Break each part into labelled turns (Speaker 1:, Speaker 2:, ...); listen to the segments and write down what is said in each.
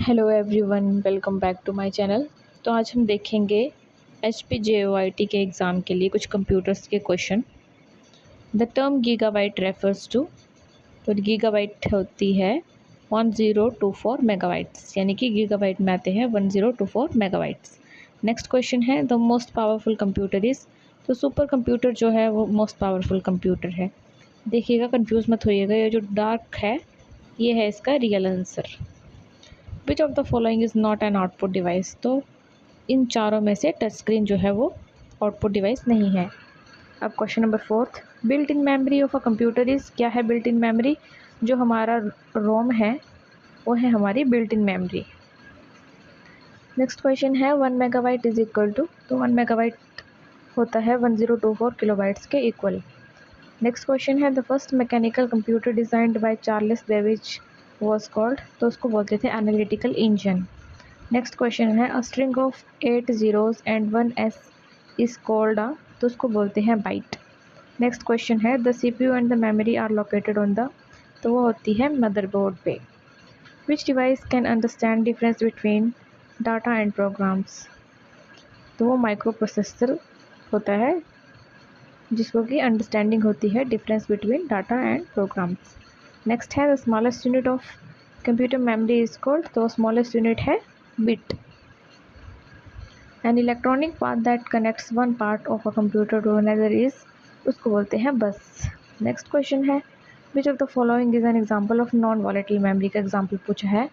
Speaker 1: Hello everyone, welcome back to my channel. तो आज हम देखेंगे HPJOIT के एग्ज़ाम के लिए कुछ कंप्यूटर्स के question. The term gigabyte refers to, तो गीगाबाइट होती है 1024 मेगाबाइट्स, यानी कि गीगाबाइट में आते हैं 1024 मेगाबाइट्स। नेक्स्ट क्वेश्चन है the most powerful computer is, तो सुपर कंप्यूटर जो है वो मोस्ट पावरफुल कंप्यूटर है। देखिएगा, कंफ्यूज मत होइएगा, ये जो डार्क है ये है इसका real answer. Which of the following is not an output device, तो इन चारों में से टच स्क्रीन जो है वो आउटपुट डिवाइस नहीं है। अब question number 4, built in memory of a computer is, क्या है बिल्ट इन मेमोरी? जो हमारा रोम है वो है हमारी built in memory. Next question है 1 मेगाबाइट इज इक्वल टू, तो 1 मेगाबाइट होता है 1024 किलोबाइट्स के इक्वल। नेक्स्ट क्वेश्चन है the first mechanical computer designed by Charles Babbage was called, तो उसको बोलते थे एनालिटिकल इंजन। नेक्स्ट क्वेश्चन है a string of 8 zeros and 1 S is called a, तो उसको बोलते हैं बाइट। नेक्स्ट क्वेश्चन है the CPU and the memory are located on the, तो वो होती है मदरबोर्ड पे। Which device can understand difference between data and programmes, तो वो माइक्रो प्रोसेसर होता है जिसको कि अंडरस्टैंडिंग होती है difference between data and programs. Next है the smallest unit of computer memory is called, तो स्मॉलेस्ट यूनिट है bit. An electronic part that connects one part of a computer to another is, उसको बोलते हैं bus. Next question है which of the following is an example of non volatile memory का example पूछा है,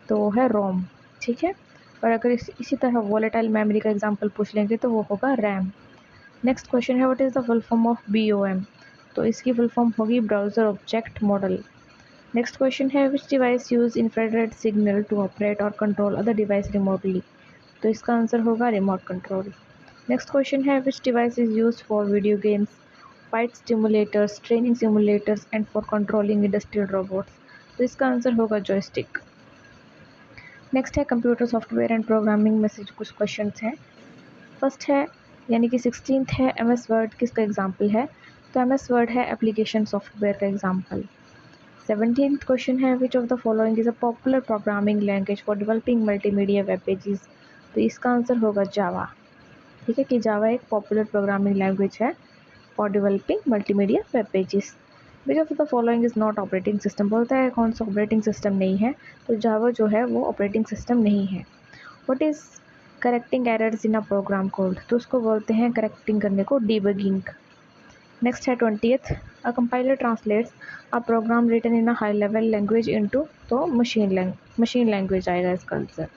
Speaker 1: तो वो है रोम। ठीक है, और अगर इसी तरह वॉलेटाइल मेमोरी का एग्जांपल पूछ लेंगे तो वो होगा रैम। नेक्स्ट क्वेश्चन है what is the full form of BOM, तो इसकी फुल फॉर्म होगी browser object model. Next question है which device use infrared signal to operate और कंट्रोल अदर डिवाइस रिमोटली, तो इसका आंसर होगा रिमोट कंट्रोल। नेक्स्ट क्वेश्चन है which device is use for video games, fight stimulators, training simulators and for controlling industrial robots, तो इसका answer होगा joystick. Next है computer software and programming में से कुछ क्वेश्चन हैं। फर्स्ट है यानी कि 16th है MS वर्ड किसका एग्जाम्पल है, तो MS वर्ड है एप्लीकेशन सॉफ्टवेयर का एग्जाम्पल। 17th क्वेश्चन है which of the following is a popular programming language for developing multimedia web pages, तो इसका आंसर होगा जावा। ठीक है कि जावा एक पॉपुलर प्रोग्रामिंग लैंग्वेज है for developing multimedia web pages. Which of the following is not operating system, बोलता है कौन सा ऑपरेटिंग सिस्टम नहीं है, तो जावा जो है वो ऑपरेटिंग सिस्टम नहीं है। What is correcting errors in a program code, तो उसको बोलते हैं करेक्टिंग करने को डीबगिंग। नेक्स्ट है 20th a compiler translates a program written in a high level language into, तो मशीन लैंग्वेज आएगा इसका आंसर।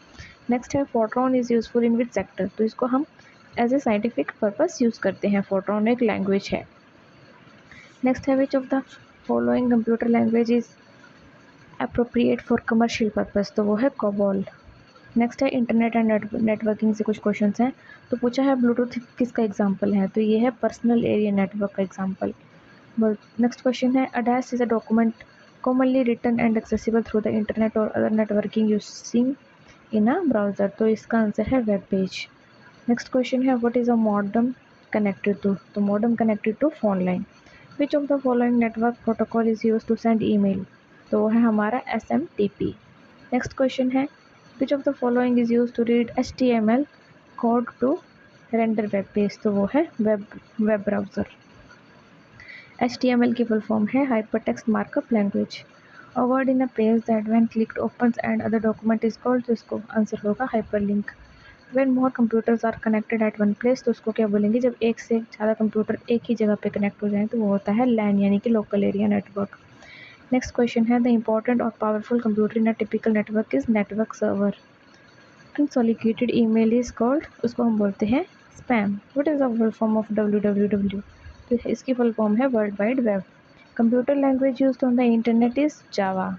Speaker 1: नेक्स्ट है Fortran is useful in which sector, तो इसको हम as a scientific purpose use करते हैं, फोर्ट्रॉन एक लैंग्वेज है। नेक्स्ट है which of the following computer language is appropriate for commercial purpose, तो वो है कोबॉल। नेक्स्ट है इंटरनेट एंड नेटवर्किंग से कुछ क्वेश्चंस हैं। तो पूछा है ब्लूटूथ किसका एग्जांपल है, तो ये है पर्सनल एरिया नेटवर्क का एग्जांपल। नेक्स्ट क्वेश्चन है a dash is a document commonly written and accessible through the internet और other networking using in a browser, तो इसका आंसर है वेब पेज। नेक्स्ट क्वेश्चन है what is a modem connected to, तो modem connected to phone line. Which of the following network protocol is use to send email, तो वो है हमारा SMTP। Next question है which of the following is use to read HTML code to render web page, तो वो है web browser. HTML की full form है hypertext markup language. A word in a page that when clicked opens and other document is called, तो इसको answer होगा hyperlink. When more computers are connected at one place, तो उसको क्या बोलेंगे, जब एक से ज़्यादा कंप्यूटर एक ही जगह पे कनेक्ट हो जाए तो वो होता है LAN यानी कि local area network. Next question है द इंपॉर्टेंट और powerful computer in a typical network is network server. Unsolicited email is called, उसको हम बोलते हैं spam. What is the full form of WWW, तो इसकी फुल फॉर्म है world wide web. Computer language used on the internet is Java.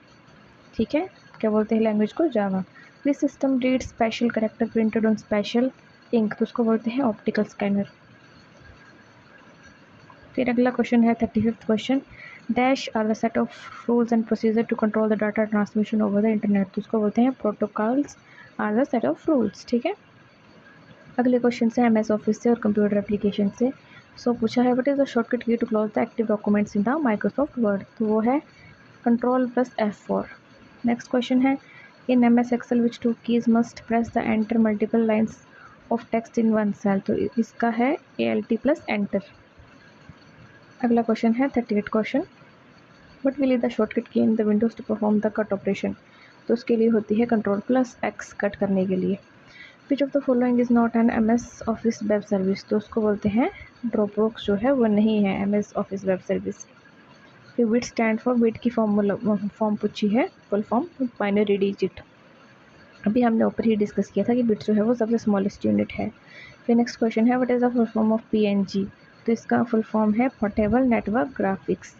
Speaker 1: ठीक है, क्या बोलते हैं लैंग्वेज को, Java. This system read special character printed on special ink, तो उसको बोलते हैं ऑप्टिकल स्कैनर। फिर अगला क्वेश्चन है 35th question, dash are the set of rules and procedure to control the data transmission over the internet, तो उसको बोलते हैं protocols are the set of rules. ठीक है, अगले क्वेश्चन से MS ऑफिस से और कंप्यूटर एप्लीकेशन से। सो पूछा है what is the shortcut key to close the active documents in the Microsoft Word, तो वो है Ctrl+F4। नेक्स्ट क्वेश्चन है इन MS Excel which two keys must press the enter multiple lines of text in one cell, तो इसका है ALT plus enter. अगला question है 38 question, but will the shortcut key in the Windows to perform the cut operation, तो उसके लिए होती है Ctrl+X कट करने के लिए। विच of the following is not an MS office web service, तो उसको बोलते हैं ड्रॉपबॉक्स जो है वो नहीं है MS ऑफिस वेब सर्विस। फिर बिट स्टैंड फॉर, बिट की फॉर्म पूछी है, फुल फॉर्म बाइनरी डिजिट। अभी हमने ऊपर ही डिस्कस किया था कि बिट जो है वो सबसे स्मॉलेस्ट यूनिट है। फिर नेक्स्ट क्वेश्चन है what is the full form of PNG, तो इसका फुल फॉर्म है पोर्टेबल नेटवर्क ग्राफिक्स।